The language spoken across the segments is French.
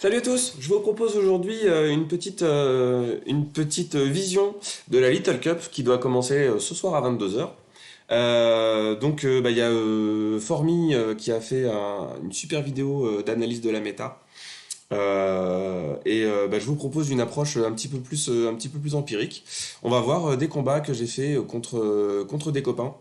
Salut à tous, je vous propose aujourd'hui une petite vision de la Little Cup qui doit commencer ce soir à 22h. Il y a Formi qui a fait une super vidéo d'analyse de la méta. Je vous propose une approche un petit peu plus empirique. On va voir des combats que j'ai fait contre des copains.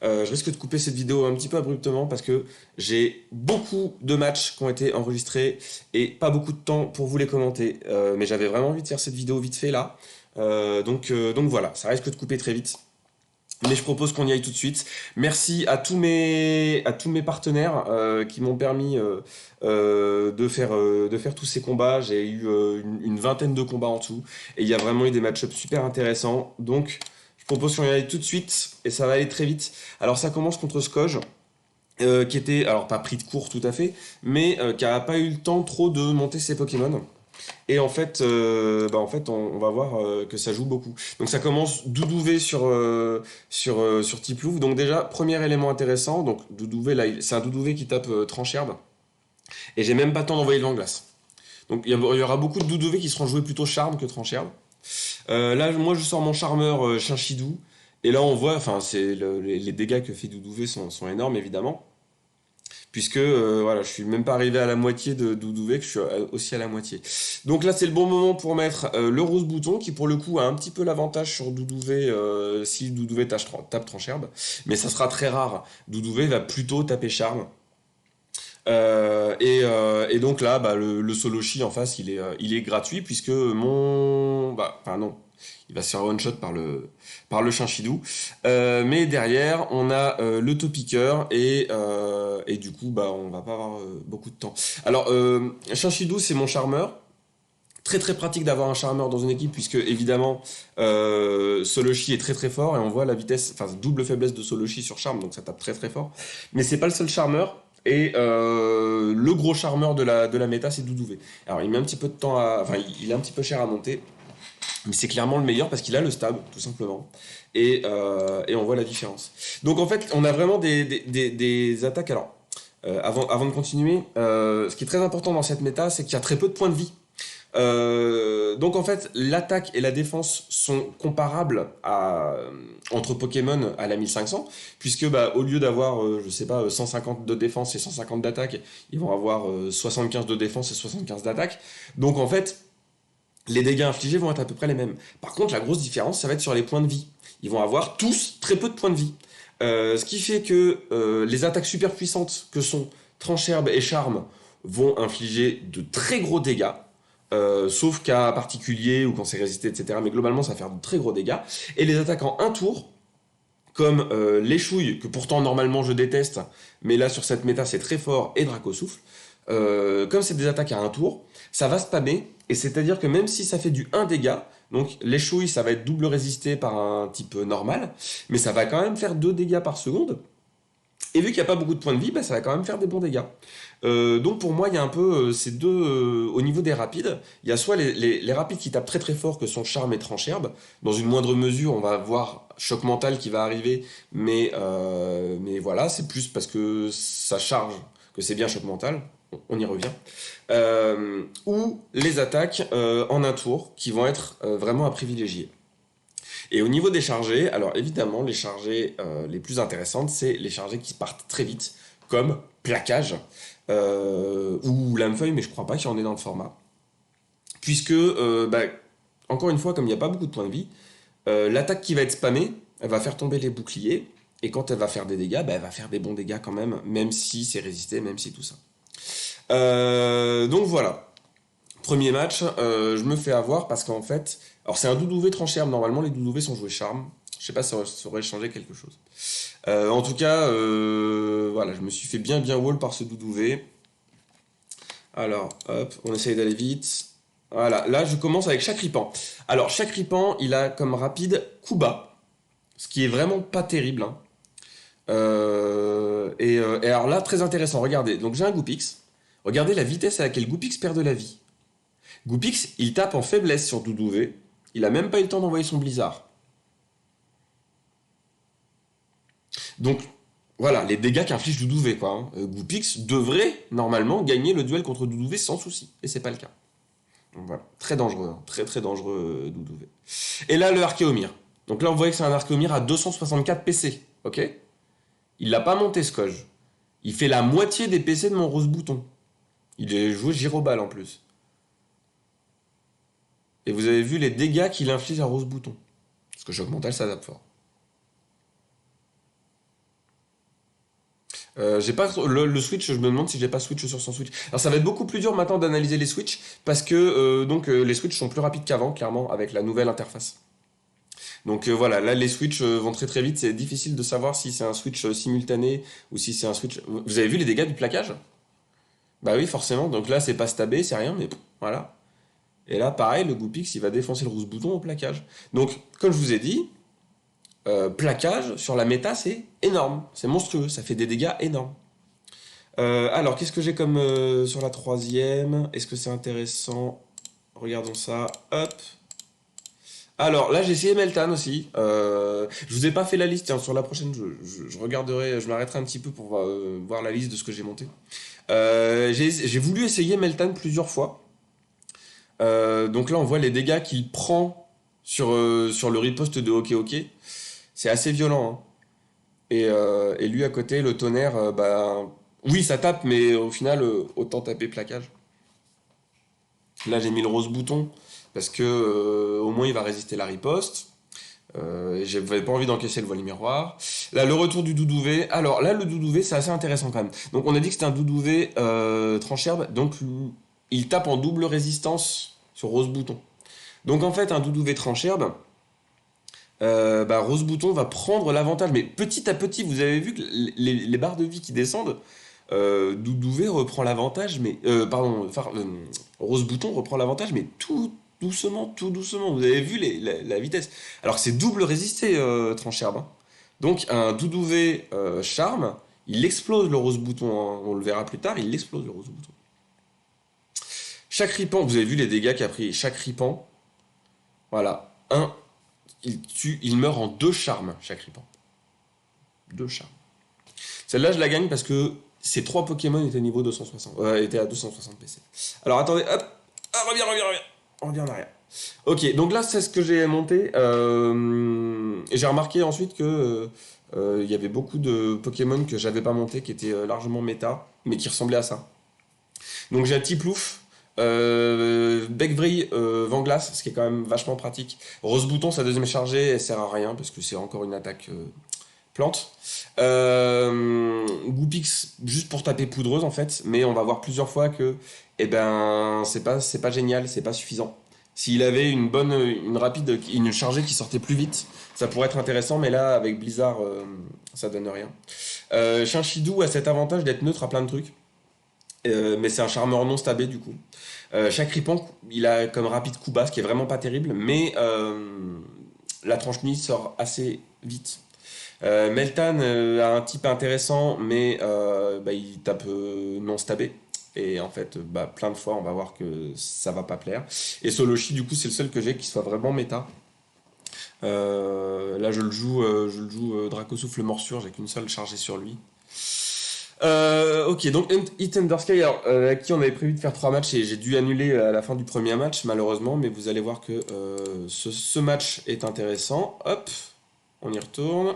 Je risque de couper cette vidéo un petit peu abruptement parce que j'ai beaucoup de matchs qui ont été enregistrés et pas beaucoup de temps pour vous les commenter. Mais j'avais vraiment envie de faire cette vidéo vite fait là. Donc voilà, ça risque de couper très vite. Mais je propose qu'on y aille tout de suite. Merci à tous mes partenaires qui m'ont permis de faire tous ces combats. J'ai eu une vingtaine de combats en tout. Et il y a vraiment eu des match-ups super intéressants. Donc je propose qu'on y aille tout de suite. Et ça va aller très vite. Alors ça commence contre Skoj. Qui était, alors pas pris de court tout à fait, mais qui a pas eu le temps trop de monter ses Pokémon. Et on va voir que ça joue beaucoup. Donc ça commence Doudouvé sur Tiplouf. Donc déjà, premier élément intéressant. Donc Doudouvé, là, c'est un Doudouvé qui tape Trancherbe. Et j'ai même pas le temps d'envoyer le vent-glace. Donc il y aura beaucoup de Doudouvé qui seront joués plutôt Charme que Trancherbe. Là, moi, je sors mon Charmeur Chinchidou. Et là, on voit, enfin, les dégâts que fait Doudouvé sont énormes, évidemment. Puisque voilà, je suis même pas arrivé à la moitié de Doudouvé, que je suis aussi à la moitié. Donc là, c'est le bon moment pour mettre le rose bouton, qui pour le coup a un petit peu l'avantage sur Doudouvé si Doudouvé tape Trancherbe. Mais ça sera très rare. Doudouvé va plutôt taper Charme. Et donc là, le Soloshi en face, il est gratuit, puisque non, il va se faire one shot par le Chinchidou. Mais derrière, on a le Topiqueur et du coup, on va pas avoir beaucoup de temps. Alors, Chinchidou, c'est mon charmeur. Très très pratique d'avoir un charmeur dans une équipe puisque évidemment Soloshi est très très fort et on voit la vitesse, enfin double faiblesse de Soloshi sur charme, donc ça tape très très fort. Mais c'est pas le seul charmeur. Et le gros charmeur de la méta, c'est Doudouvé. Alors il met un petit peu de temps enfin il est un petit peu cher à monter, mais c'est clairement le meilleur parce qu'il a le stab, tout simplement. Et on voit la différence. Donc en fait, on a vraiment des attaques. Alors, avant de continuer, ce qui est très important dans cette méta, c'est qu'il y a très peu de points de vie. Donc en fait, l'attaque et la défense sont comparables entre Pokémon à la 1500, puisque au lieu d'avoir, je sais pas, 150 de défense et 150 d'attaque, ils vont avoir 75 de défense et 75 d'attaque. Donc en fait, les dégâts infligés vont être à peu près les mêmes. Par contre, la grosse différence, ça va être sur les points de vie. Ils vont avoir tous très peu de points de vie. Ce qui fait que les attaques super puissantes que sont Trancherbe et Charme vont infliger de très gros dégâts. Sauf cas particulier ou quand c'est résisté, etc. Mais globalement, ça va faire de très gros dégâts. Et les attaques en un tour, comme l'échouille, que pourtant normalement je déteste, mais là sur cette méta c'est très fort, et Dracosouffle, comme c'est des attaques à un tour, ça va spammer, et c'est-à-dire que même si ça fait du 1 dégât, donc l'échouille ça va être double résisté par un type normal, mais ça va quand même faire 2 dégâts par seconde, et vu qu'il n'y a pas beaucoup de points de vie, ça va quand même faire des bons dégâts. Donc pour moi, il y a un peu ces deux. Au niveau des rapides, il y a soit les rapides qui tapent très très fort, que sont Charme et Trancherbe. Dans une moindre mesure, on va voir Choc Mental qui va arriver, mais voilà, c'est plus parce que ça charge que c'est bien Choc Mental. On y revient. Ou les attaques en un tour, qui vont être vraiment à privilégier. Et au niveau des chargés, alors évidemment, les chargés les plus intéressantes, c'est les chargés qui partent très vite, comme Plaquage ou Lamefeuille, mais je crois pas qu'il y en ait dans le format. Puisque, encore une fois, comme il n'y a pas beaucoup de points de vie, l'attaque qui va être spammée, elle va faire tomber les boucliers, et quand elle va faire des dégâts, elle va faire des bons dégâts quand même si c'est résisté, même si tout ça. Donc voilà. Premier match, je me fais avoir parce qu'en fait, alors c'est un Doudouvé Trancherbe, normalement les Doudouvé sont joués Charme, je sais pas si ça aurait changé quelque chose. En tout cas, voilà, je me suis fait bien wall par ce Doudouvé. Alors, hop, on essaye d'aller vite. Voilà, là je commence avec Chakripan. Alors Chakripan, il a comme rapide coup bas, ce qui est vraiment pas terrible, hein. Et alors là, très intéressant, regardez, donc j'ai un Goopix, regardez la vitesse à laquelle Goopix perd de la vie. Goopix, il tape en faiblesse sur Doudouvé. Il a même pas eu le temps d'envoyer son blizzard. Donc, Voilà, les dégâts qu'inflige Doudou V, quoi. Goopix devrait, normalement, gagner le duel contre Doudou V sans souci. Et c'est pas le cas. Donc voilà, très dangereux, hein. Très très dangereux, Doudou V. Et là, le Archéomir. Donc là, vous voyez que c'est un Archéomir à 264 PC, ok. Il l'a pas monté, Skoj. Il fait la moitié des PC de mon Rose Bouton. Il est joué Girobal en plus. Et vous avez vu les dégâts qu'il inflige à Rose Bouton. Parce que Choc Mental s'adapte fort. J'ai pas le switch, je me demande si j'ai pas switch sur son switch. Alors ça va être beaucoup plus dur maintenant d'analyser les switches parce que les switches sont plus rapides qu'avant, clairement, avec la nouvelle interface. Donc voilà, là les switches vont très très vite, c'est difficile de savoir si c'est un switch simultané ou si c'est un switch. Vous avez vu les dégâts du plaquage? Bah oui, forcément, donc là c'est pas stabé, c'est rien, mais voilà. Et là pareil, le Goopix il va défoncer le rouge bouton au plaquage. Donc, comme je vous ai dit, plaquage sur la méta c'est énorme, c'est monstrueux, ça fait des dégâts énormes. Alors, qu'est-ce que j'ai comme sur la troisième? Est-ce que c'est intéressant? Regardons ça. Hop. Alors, là, j'ai essayé Meltan aussi. Je vous ai pas fait la liste, hein. Sur la prochaine, je regarderai, je m'arrêterai un petit peu pour voir la liste de ce que j'ai monté. J'ai voulu essayer Meltan plusieurs fois. Donc là, on voit les dégâts qu'il prend sur le riposte de Ok Ok. C'est assez violent, hein. Et lui à côté, le tonnerre, bah, oui, ça tape, mais au final, autant taper plaquage. Là, j'ai mis le rose bouton parce que au moins il va résister la riposte. Et j'avais pas envie d'encaisser le voile miroir. Là, le retour du Doudou-V. Alors là, le Doudou-V, c'est assez intéressant quand même. Donc on a dit que c'était un Doudou-V trancherbe, donc il tape en double résistance sur rose bouton. Donc en fait, un Doudou-V trancherbe, bah, Rose Bouton va prendre l'avantage. Mais petit à petit, vous avez vu que les barres de vie qui descendent, Doudouvé reprend l'avantage, mais. Rose Bouton reprend l'avantage, mais tout doucement, tout doucement. Vous avez vu la vitesse. Alors que c'est double résisté, Trancherbe, hein. Donc un Doudouvé charme, il explose le Rose Bouton, hein. On le verra plus tard, il explose le Rose Bouton. Chaque ripant, vous avez vu les dégâts qu'a pris chaque ripant. Voilà. Il meurt en 2 charmes, chaque ripant. 2 charmes. Celle-là, je la gagne parce que ces 3 Pokémon étaient niveau 260. Étaient à 260 PC. Alors attendez, hop. Ah, reviens. On revient en arrière. Ok, donc là, c'est ce que j'ai monté. Et j'ai remarqué ensuite que il y avait beaucoup de Pokémon que j'avais pas monté, qui étaient largement méta, mais qui ressemblaient à ça. Donc j'ai un Tiplouf, Beckvril, Vanglace, ce qui est quand même vachement pratique. Rose Bouton, sa deuxième chargée, elle sert à rien parce que c'est encore une attaque plante. Goopix, juste pour taper poudreuse en fait, mais on va voir plusieurs fois que eh ben, c'est pas génial, c'est pas suffisant. S'il avait une chargée qui sortait plus vite, ça pourrait être intéressant, mais là, avec Blizzard, ça donne rien. Chinchidou a cet avantage d'être neutre à plein de trucs. Mais c'est un charmeur non stabé du coup. Chaque ripon, il a comme rapide coup bas, ce qui est vraiment pas terrible, mais la tranche-nuit sort assez vite. Meltan a un type intéressant, mais bah, il tape non stabé. Et en fait, bah, plein de fois, on va voir que ça va pas plaire. Et Soloshi, du coup, c'est le seul que j'ai qui soit vraiment méta. Là, Dracosouffle Morsure, j'ai qu'une seule chargée sur lui. Ok, donc Hit Undersky, alors, à qui on avait prévu de faire 3 matchs et j'ai dû annuler à la fin du premier match, malheureusement, mais vous allez voir que ce match est intéressant. Hop, on y retourne.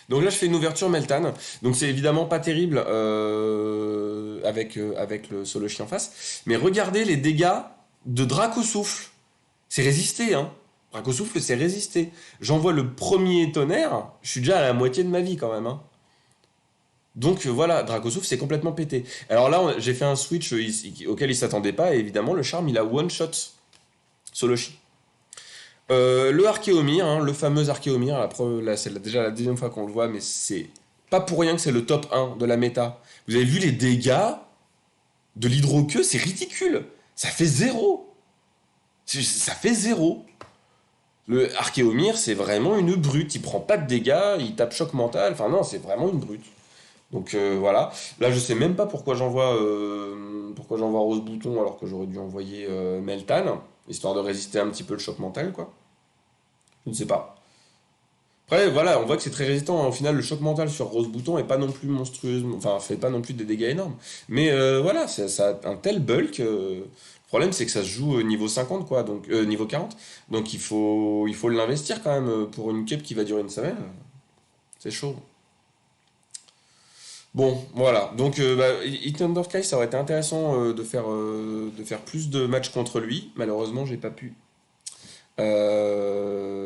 Donc là, je fais une ouverture Meltan. Donc c'est évidemment pas terrible avec le solo chien en face. Mais regardez les dégâts de Dracosouffle. C'est résisté, hein. Dracosouffle, c'est résisté. J'envoie le premier tonnerre, je suis déjà à la moitié de ma vie quand même, hein. Donc voilà, Dracosouffle c'est complètement pété. Alors là, j'ai fait un switch auquel il s'attendait pas, et évidemment, le charme, il a one-shot Soloshi. Le Archéomir, hein, le fameux Archéomir, là, c'est déjà la deuxième fois qu'on le voit, mais c'est pas pour rien que c'est le top 1 de la méta. Vous avez vu les dégâts de l'hydroqueue, c'est ridicule. Ça fait 0. Ça fait 0. Le Archéomir, c'est vraiment une brute. Il prend pas de dégâts, il tape choc mental. Enfin non, c'est vraiment une brute. Donc voilà. Là, je sais même pas pourquoi j'envoie Rose Bouton alors que j'aurais dû envoyer Meltan, histoire de résister un petit peu le choc mental, quoi. Je ne sais pas. Après, voilà, on voit que c'est très résistant, hein. Au final, le choc mental sur Rose Bouton est pas non plus monstrueux, enfin, fait pas non plus des dégâts énormes. Mais voilà, ça a un tel bulk. Le problème, c'est que ça se joue niveau 50, quoi, donc niveau 40. Donc il faut l'investir quand même pour une cape qui va durer une semaine. C'est chaud. Bon, voilà. Donc, Hit Under Sky, ça aurait été intéressant de faire plus de matchs contre lui. Malheureusement, j'ai pas pu.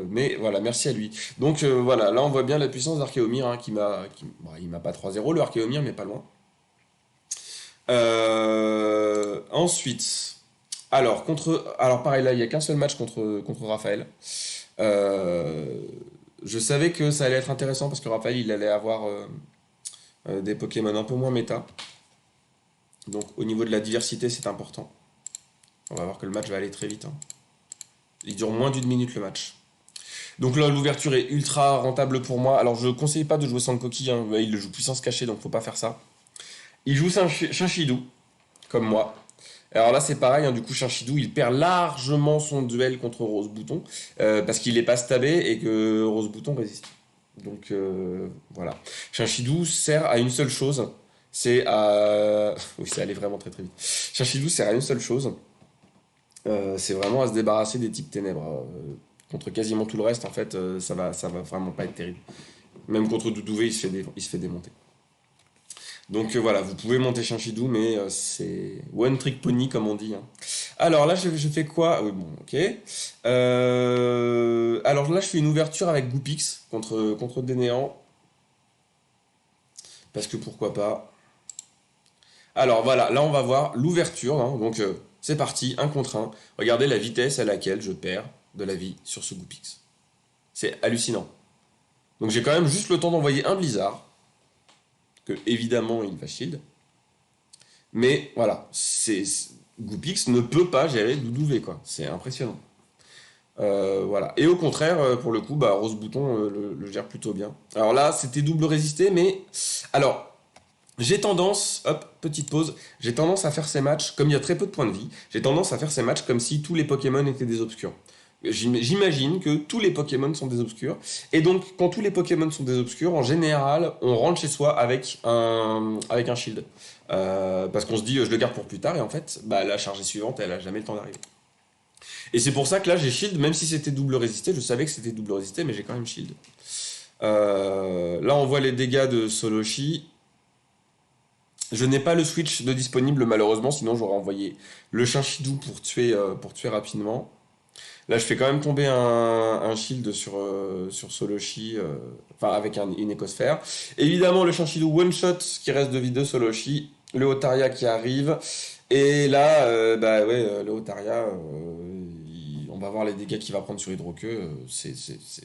Mais voilà, merci à lui. Donc voilà, là on voit bien la puissance d'Archéomir bon, il m'a pas 3-0 le Archéomir, mais pas loin. Ensuite, alors pareil là, il y a qu'un seul match contre Raphaël. Euh, je savais que ça allait être intéressant parce que Raphaël il allait avoir des Pokémon un peu moins méta. Donc au niveau de la diversité, c'est important. On va voir que le match va aller très vite, hein. Il dure moins d'une minute le match. Donc là, l'ouverture est ultra rentable pour moi. Alors, je ne conseille pas de jouer sans coquille, hein. Il le joue puissance cachée, donc faut pas faire ça. Il joue Shinshidou, comme moi. Alors là, c'est pareil, hein. Du coup, Shinshidou, il perd largement son duel contre Rose Bouton, parce qu'il n'est pas stabé et que Rose Bouton résiste. Donc, voilà. Shinshidou sert à une seule chose, c'est à... Oui, c'est allé vraiment très très vite. Shinshidou sert à une seule chose, c'est vraiment à se débarrasser des types ténèbres. Contre quasiment tout le reste, en fait, ça va vraiment pas être terrible. Même contre Doudouvé, il se fait démonter. Donc voilà, vous pouvez monter Shinshidou, mais c'est one trick pony, comme on dit, hein. Alors là, je fais quoi? Ah oui, bon, ok. Alors là, je fais une ouverture avec Goopix contre Dénéant. Parce que pourquoi pas. Alors voilà, là, on va voir l'ouverture, hein. Donc c'est parti, un contre un. Regardez la vitesse à laquelle je perds de la vie sur ce Goopix. C'est hallucinant. Donc j'ai quand même juste le temps d'envoyer un blizzard, que évidemment il va shield. Mais voilà, Goopix ne peut pas gérer Doudouvé, quoi. C'est impressionnant. Voilà. Et au contraire, pour le coup, bah, Rose Bouton le gère plutôt bien. Alors là, c'était double résisté, mais... Alors, j'ai tendance, hop, petite pause, j'ai tendance à faire ces matchs, comme il y a très peu de points de vie, j'ai tendance à faire ces matchs comme si tous les Pokémon étaient des obscurs. J'imagine que tous les Pokémon sont des obscurs. Et donc, quand tous les Pokémon sont des obscurs, en général, on rentre chez soi avec un shield. Parce qu'on se dit, je le garde pour plus tard, et en fait, bah, la chargée suivante, elle a jamais le temps d'arriver. Et c'est pour ça que là, j'ai shield, même si c'était double résisté, je savais que c'était double résisté, mais j'ai quand même shield. Là, on voit les dégâts de Soloshi. Je n'ai pas le switch de disponible, malheureusement, sinon j'aurais envoyé le Shinshidou pour tuer rapidement. Là, je fais quand même tomber un shield sur Soloshi, enfin avec une écosphère. Évidemment, le Shinshidou one-shot qui reste de vie de Soloshi, le Otaria qui arrive. Et là, bah ouais, le Otaria, on va voir les dégâts qu'il va prendre sur Hydroqueux.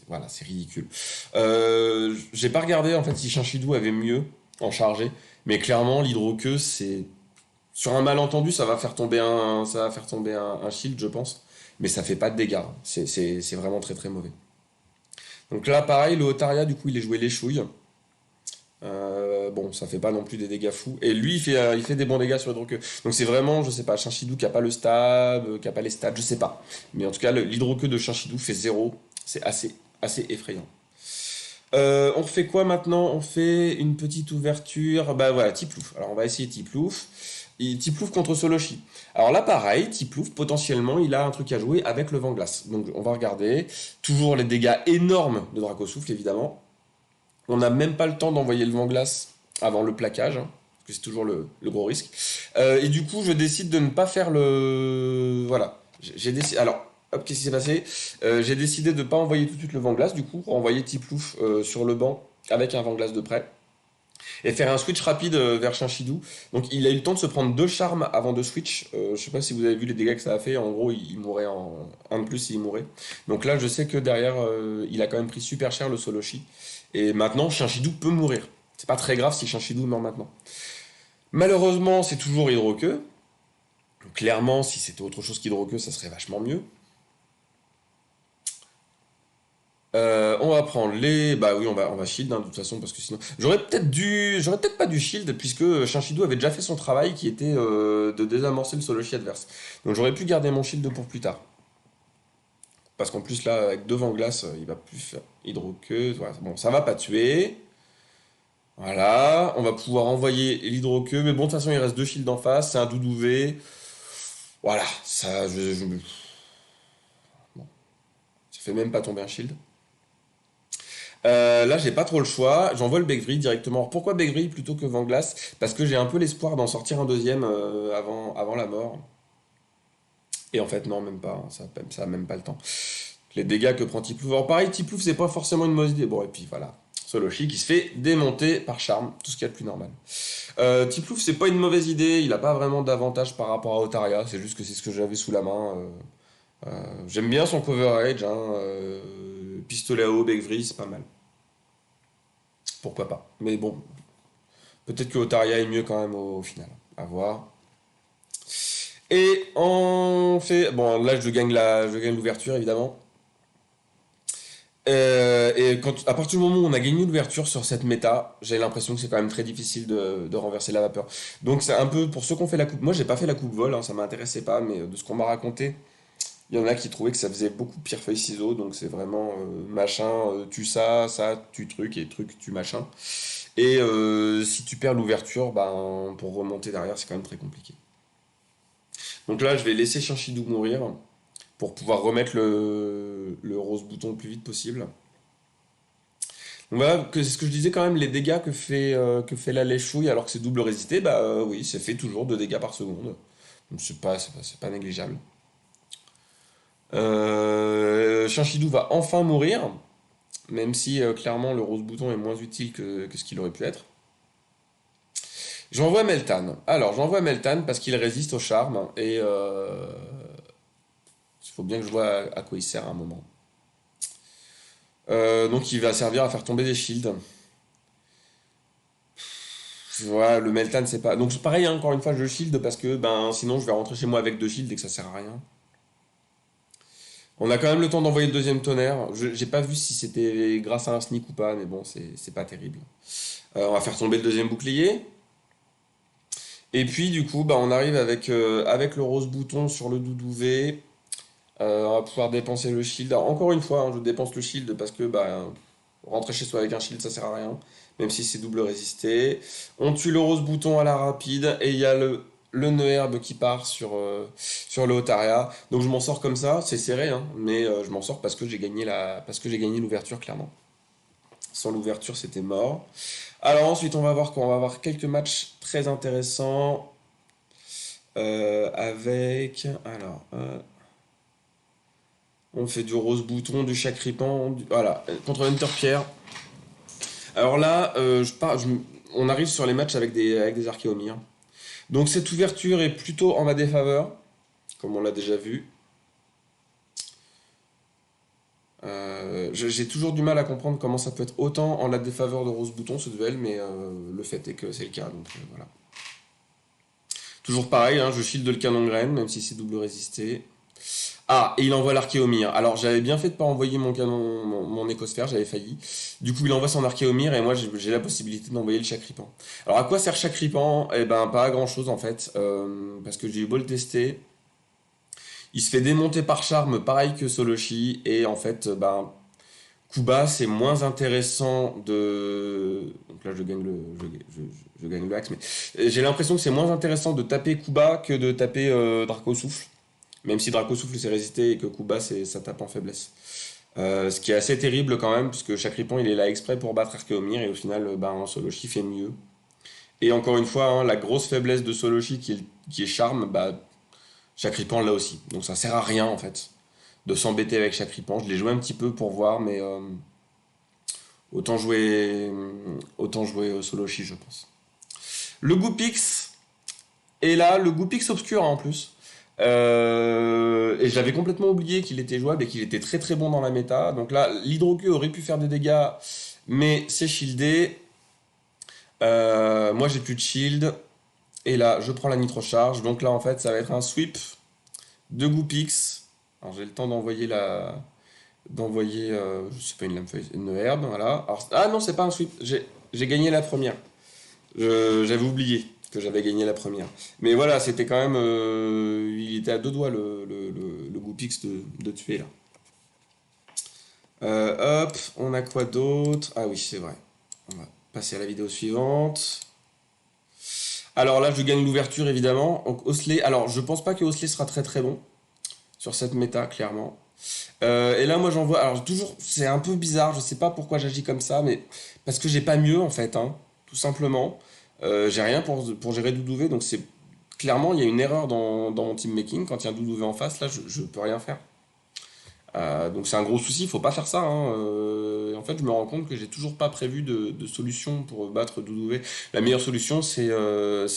Voilà, c'est ridicule. J'ai pas regardé en fait si Shinshidou avait mieux en chargé, mais clairement, l'Hydroqueux, c'est. Sur un malentendu, ça va faire tomber un shield, je pense. Mais ça fait pas de dégâts. C'est vraiment très très mauvais. Donc là, pareil, le Otaria, du coup, il est joué les chouilles. Bon, ça fait pas non plus des dégâts fous. Et lui, il fait des bons dégâts sur Hydroqueux. Donc c'est vraiment, je sais pas, Shinshidou qui a pas le stab, qui a pas les stats, je sais pas. Mais en tout cas, l'Hydroqueux de Shinshidou fait 0. C'est assez effrayant. On fait quoi maintenant? On fait une petite ouverture. Bah voilà, Tiplouf. Alors on va essayer Tiplouf. Et Tiplouf contre Soloshi. Alors là, pareil, Tiplouf, potentiellement, il a un truc à jouer avec le vent glace. Donc on va regarder. Toujours les dégâts énormes de Dracosouffle, évidemment. On n'a même pas le temps d'envoyer le vent glace avant le plaquage, hein, parce que c'est toujours le gros risque. Et du coup, je décide de ne pas faire le. Voilà. J'ai décidé. Alors, hop, qu'est-ce qui s'est passé? J'ai décidé de ne pas envoyer tout de suite le vent glace, du coup, envoyer Tiplouf sur le banc avec un vent glace de près et faire un switch rapide vers Shinshidou. Donc il a eu le temps de se prendre 2 charmes avant de switch. Je sais pas si vous avez vu les dégâts que ça a fait. En gros, il mourait en un de plus, il mourait. Donc là, je sais que derrière, il a quand même pris super cher le Soloshi. Et maintenant, Shinshidou peut mourir. C'est pas très grave si Shinshidou meurt maintenant. Malheureusement, c'est toujours Hydroqueux. Donc, clairement, si c'était autre chose qu'Hydroqueux, ça serait vachement mieux. On va prendre les. Bah oui, on va shield, hein, de toute façon, parce que sinon. J'aurais peut-être pas dû shield, puisque Shinshidou avait déjà fait son travail qui était de désamorcer le Soloshi adverse. Donc j'aurais pu garder mon shield pour plus tard. Parce qu'en plus, là, avec devant glace, il va plus faire hydroqueuse. Voilà. Bon, ça va pas tuer. Voilà, on va pouvoir envoyer l'hydroqueue. Mais bon, de toute façon, il reste deux shields en face. C'est un doudou V. Voilà, ça, bon, ça fait même pas tomber un shield. Là, j'ai pas trop le choix. J'envoie le Beggvry directement. Alors, pourquoi Beggvry plutôt que Vanglass? Parce que j'ai un peu l'espoir d'en sortir un deuxième avant la mort. Et en fait, non, même pas. Ça a même pas le temps. Les dégâts que prend Tiplouf. Alors, pareil, Tiplouf, c'est pas forcément une mauvaise idée. Bon, et puis voilà. Soloshi qui se fait démonter par charme. Tout ce qu'il y a de plus normal. Tiplouf, c'est pas une mauvaise idée. Il a pas vraiment d'avantage par rapport à Otaria. C'est juste que c'est ce que j'avais sous la main. J'aime bien son coverage. Hein, pistolet à eau, Beggvry, c'est pas mal. Pourquoi pas. Mais bon, peut-être que Otaria est mieux quand même au final. À voir. Et on fait. Bon, là, je gagne l'ouverture, évidemment. Et à partir du moment où on a gagné l'ouverture sur cette méta, j'ai l'impression que c'est quand même très difficile de renverser la vapeur. Donc c'est un peu pour ceux qui ont fait la coupe. Moi, j'ai pas fait la coupe vol, hein, ça m'intéressait pas, mais de ce qu'on m'a raconté, il y en a qui trouvaient que ça faisait beaucoup pire feuille ciseaux. Donc c'est vraiment machin, tu ça, tu truc et truc, tu machin. Et si tu perds l'ouverture, ben, pour remonter derrière, c'est quand même très compliqué. Donc là, je vais laisser Shinshidou mourir pour pouvoir remettre le rose bouton le plus vite possible. Donc voilà, c'est ce que je disais quand même, les dégâts que fait la lèche-fouille alors que c'est double résisté, bah oui, c'est fait toujours 2 dégâts par seconde. Donc c'est pas négligeable. Shinshidou va enfin mourir, même si clairement le rose bouton est moins utile que ce qu'il aurait pu être. J'envoie Meltan. Alors, j'envoie Meltan parce qu'il résiste au charme et il faut bien que je vois à quoi il sert à un moment. Donc, il va servir à faire tomber des shields. Voilà, le Meltan, c'est pas. Donc, c'est pareil, hein, encore une fois, je shield parce que ben, sinon, je vais rentrer chez moi avec 2 shields et que ça sert à rien. On a quand même le temps d'envoyer le deuxième tonnerre. J'ai pas vu si c'était grâce à un sneak ou pas, mais bon, c'est pas terrible. On va faire tomber le deuxième bouclier. Et puis, du coup, bah, on arrive avec le rose bouton sur le doudou V. On va pouvoir dépenser le shield. Alors, encore une fois, hein, je dépense le shield parce que bah, rentrer chez soi avec un shield, ça sert à rien. Même si c'est double résisté. On tue le rose bouton à la rapide. Et il y a le nœud herbe qui part sur le Otaria. Donc je m'en sors comme ça. C'est serré, hein, mais je m'en sors parce que parce que j'ai gagné l'ouverture, clairement. Sans l'ouverture, c'était mort. Alors ensuite, on va voir qu'on va avoir quelques matchs très intéressants. Avec. Alors. On fait du rose bouton, du chacripan, voilà, contre Hunter-Pierre. Alors là, on arrive sur les matchs avec des archéomires. Donc cette ouverture est plutôt en ma défaveur, comme on l'a déjà vu. J'ai toujours du mal à comprendre comment ça peut être autant en la défaveur de Rose Bouton ce duel, mais le fait est que c'est le cas, donc voilà. Toujours pareil, hein, je shield le canon graine, même si c'est double résisté. Ah, et il envoie l'archéomire. Alors j'avais bien fait de pas envoyer mon canon, mon écosphère, j'avais failli. Du coup, il envoie son archéomire et moi j'ai la possibilité d'envoyer le chacripan. Alors à quoi sert chacripan? Eh ben pas à grand chose en fait, parce que j'ai eu beau le tester. Il se fait démonter par charme, pareil que Soloshi, et en fait, ben Kuba c'est moins intéressant de. Donc là je gagne le axe, mais j'ai l'impression que c'est moins intéressant de taper Kuba que de taper Draco Souffle. Même si Draco Souffle s'est résisté et que Kuba ça tape en faiblesse. Ce qui est assez terrible quand même, puisque chaque ripon il est là exprès pour battre Archéomir et au final ben, Soloshi fait mieux. Et encore une fois, hein, la grosse faiblesse de Soloshi qui est charme, bah, chaque ripon là aussi. Donc ça sert à rien en fait de s'embêter avec chaque ripon. Je l'ai joué un petit peu pour voir, mais autant jouer, autant jouer Soloshi je pense. Le Goupix est là, le Goupix obscur hein, en plus. Et je l'avais complètement oublié qu'il était jouable et qu'il était très très bon dans la méta. Donc là, l'hydroqueue aurait pu faire des dégâts, mais c'est shieldé. Moi j'ai plus de shield. Et là, je prends la nitro-charge. Donc là, en fait, ça va être un sweep de Goupix. Alors j'ai le temps d'envoyer je sais pas, une lame-feuille, une herbe, voilà. Alors, ah non, c'est pas un sweep. J'ai gagné la première. J'avais oublié que j'avais gagné la première. Mais voilà, c'était quand même. Il était à 2 doigts le Goupix de tuer là. Hop, on a quoi d'autre? Ah oui, c'est vrai. On va passer à la vidéo suivante. Alors là, je gagne l'ouverture évidemment. Donc Osley, alors je pense pas que Osley sera très très bon sur cette méta, clairement. Et là, moi j'en vois. Alors toujours, c'est un peu bizarre, je sais pas pourquoi j'agis comme ça, mais parce que j'ai pas mieux en fait, hein, tout simplement. J'ai rien pour gérer Doudouvé, donc c'est clairement il y a une erreur dans mon team making. Quand il y a un Doudouvé en face, là je peux rien faire. Donc c'est un gros souci, faut pas faire ça, hein. En fait, je me rends compte que j'ai toujours pas prévu de solution pour battre Doudouvé. La meilleure solution, c'est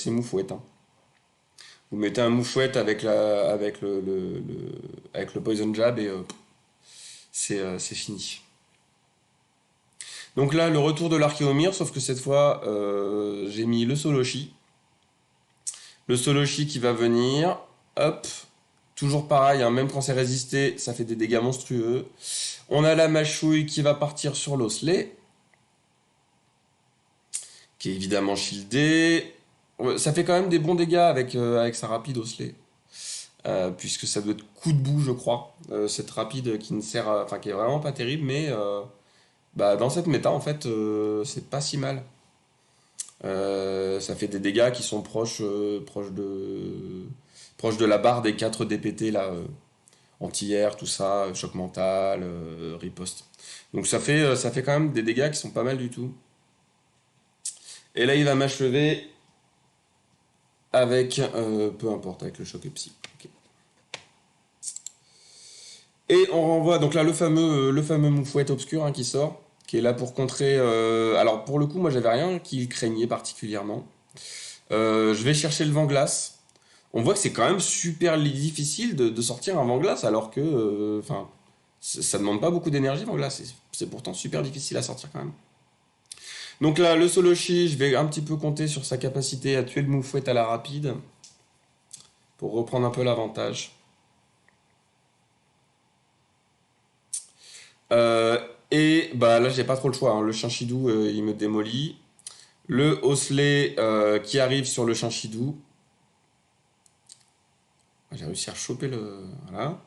Moufouette, hein. Vous mettez un Moufouette avec le Poison Jab et c'est fini. Donc là, le retour de l'Archéomir, sauf que cette fois, j'ai mis le Soloshi. Le Soloshi qui va venir, hop, toujours pareil, hein, même quand c'est résisté, ça fait des dégâts monstrueux. On a la Machouille qui va partir sur l'Osley, qui est évidemment shieldé. Ouais, ça fait quand même des bons dégâts avec sa rapide Osley. Puisque ça doit être coup de bout, je crois. Cette rapide qui ne sert enfin, qui est vraiment pas terrible, mais bah, dans cette méta, en fait, c'est pas si mal. Ça fait des dégâts qui sont proches de la barre des 4 DPT, là, anti-air, tout ça, choc mental, riposte. Donc ça fait quand même des dégâts qui sont pas mal du tout. Et là, il va m'achever avec, peu importe, avec le choc psy. Ok. Et on renvoie, donc là, le fameux Moufouette obscur, hein, qui sort, qui est là pour contrer. Alors, pour le coup, moi, j'avais rien qui craignait particulièrement. Je vais chercher le vent glace. On voit que c'est quand même super difficile de sortir un vent glace, alors que, enfin, ça demande pas beaucoup d'énergie, vent glace. C'est pourtant super difficile à sortir quand même. Donc là, le Soloshi, je vais un petit peu compter sur sa capacité à tuer le Moufouette à la rapide, pour reprendre un peu l'avantage. Euh, et bah là, j'ai pas trop le choix, hein. Le Chinchidou, il me démolit. Le Osley qui arrive sur le Chinchidou. J'ai réussi à choper le. Voilà.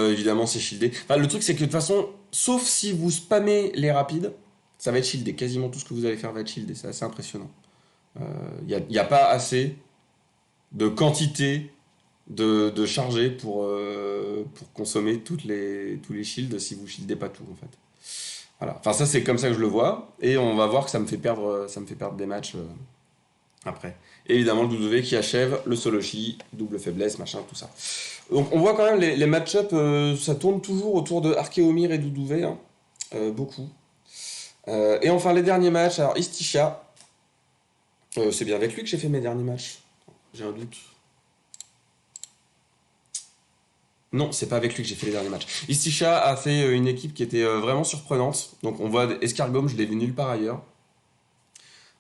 Évidemment, c'est shieldé. Enfin, le truc, c'est que de toute façon, sauf si vous spammez les rapides, ça va être shieldé. Quasiment tout ce que vous allez faire va être shieldé. C'est assez impressionnant. Il y a pas assez de quantité de chargés pour consommer tous les shields si vous shieldez pas tout, en fait. Voilà. Enfin, ça, c'est comme ça que je le vois. Et on va voir que ça me fait perdre des matchs après. Et évidemment, le W qui achève le Soloshi, double faiblesse, machin, tout ça. Donc on voit quand même les match-up, ça tourne toujours autour de Archeomir et Doudouvé, hein, beaucoup. Et enfin les derniers matchs, alors Istisha, c'est bien avec lui que j'ai fait mes derniers matchs. J'ai un doute. Non, c'est pas avec lui que j'ai fait les derniers matchs. Istisha a fait une équipe qui était vraiment surprenante. Donc on voit Escargome, je l'ai vu nulle part ailleurs.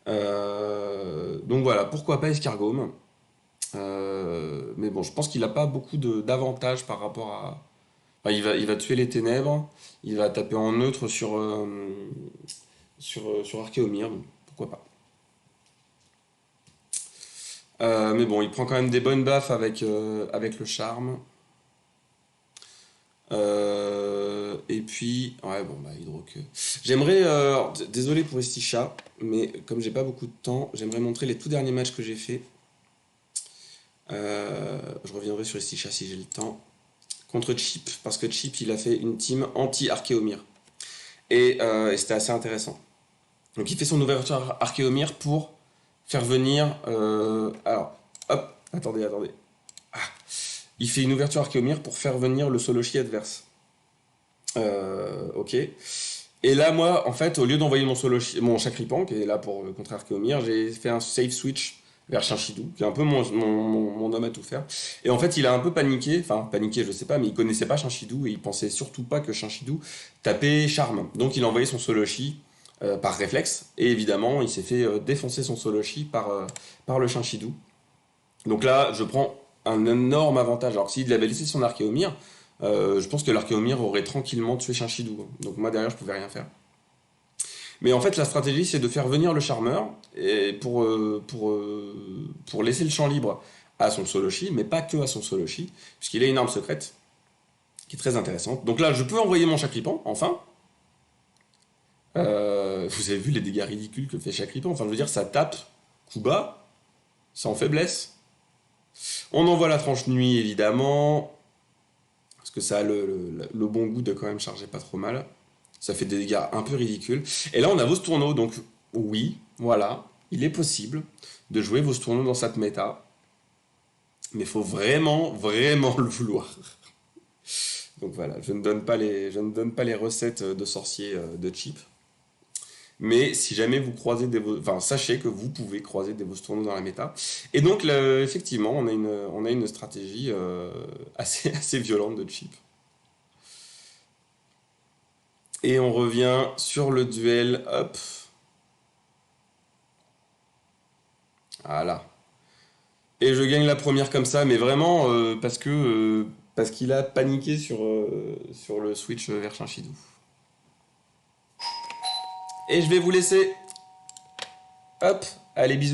Donc voilà, pourquoi pas Escargome. Mais bon, je pense qu'il n'a pas beaucoup d'avantages par rapport à. Enfin, il va tuer les ténèbres, il va taper en neutre sur Archéomir, donc pourquoi pas. Mais bon, il prend quand même des bonnes baffes avec le charme. Et puis, ouais, bon, bah, Hydroque. J'aimerais, désolé pour Estisha, mais comme j'ai pas beaucoup de temps, j'aimerais montrer les tout derniers matchs que j'ai fait. Je reviendrai sur Estisha si j'ai le temps. Contre Chip, parce que Chip, il a fait une team anti-Archéomir. Et c'était assez intéressant. Donc il fait son ouverture Archéomir pour faire venir. Alors, hop, attendez. Ah. Il fait une ouverture Archéomir pour faire venir le Soloshi adverse. Ok. Et là, moi, en fait, au lieu d'envoyer mon Chakripan, qui est là pour contrer Archéomir, j'ai fait un safe switch vers Shinshidou, qui est un peu mon homme à tout faire. Et en fait, il a un peu paniqué, enfin paniqué, je sais pas, mais il connaissait pas Shinshidou et il pensait surtout pas que Shinshidou tapait Charme. Donc il a envoyé son Soloshi par réflexe, et évidemment, il s'est fait défoncer son Soloshi par le Shinshidou. Donc là, je prends un énorme avantage. Alors que s'il avait laissé son Archéomir, je pense que l'Archéomir aurait tranquillement tué Shinshidou. Donc moi, derrière, je pouvais rien faire. Mais en fait, la stratégie, c'est de faire venir le charmeur et pour laisser le champ libre à son Soloshi, mais pas que à son Soloshi, puisqu'il a une arme secrète. qui est très intéressante. Donc là, je peux envoyer mon Chakripan, enfin. Vous avez vu les dégâts ridicules que fait Chakripan. Enfin, je veux dire, ça tape, coup bas, sans faiblesse. On envoie la tranche nuit, évidemment. Parce que ça a le bon goût de quand même charger pas trop mal. Ça fait des dégâts un peu ridicules. Et là, on a vos tourneaux. Donc, oui, voilà, il est possible de jouer vos tourneaux dans cette méta. Mais il faut vraiment, vraiment le vouloir. Donc voilà, je ne donne pas les recettes de sorciers de cheap. Mais si jamais vous croisez enfin, sachez que vous pouvez croiser des tourneaux dans la méta. Et donc, effectivement, on a une stratégie assez violente de cheap. Et on revient sur le duel. Hop. Voilà. Et je gagne la première comme ça, mais vraiment parce qu'il a paniqué sur le switch vers Shinshidou. Et je vais vous laisser. Hop, allez bisous.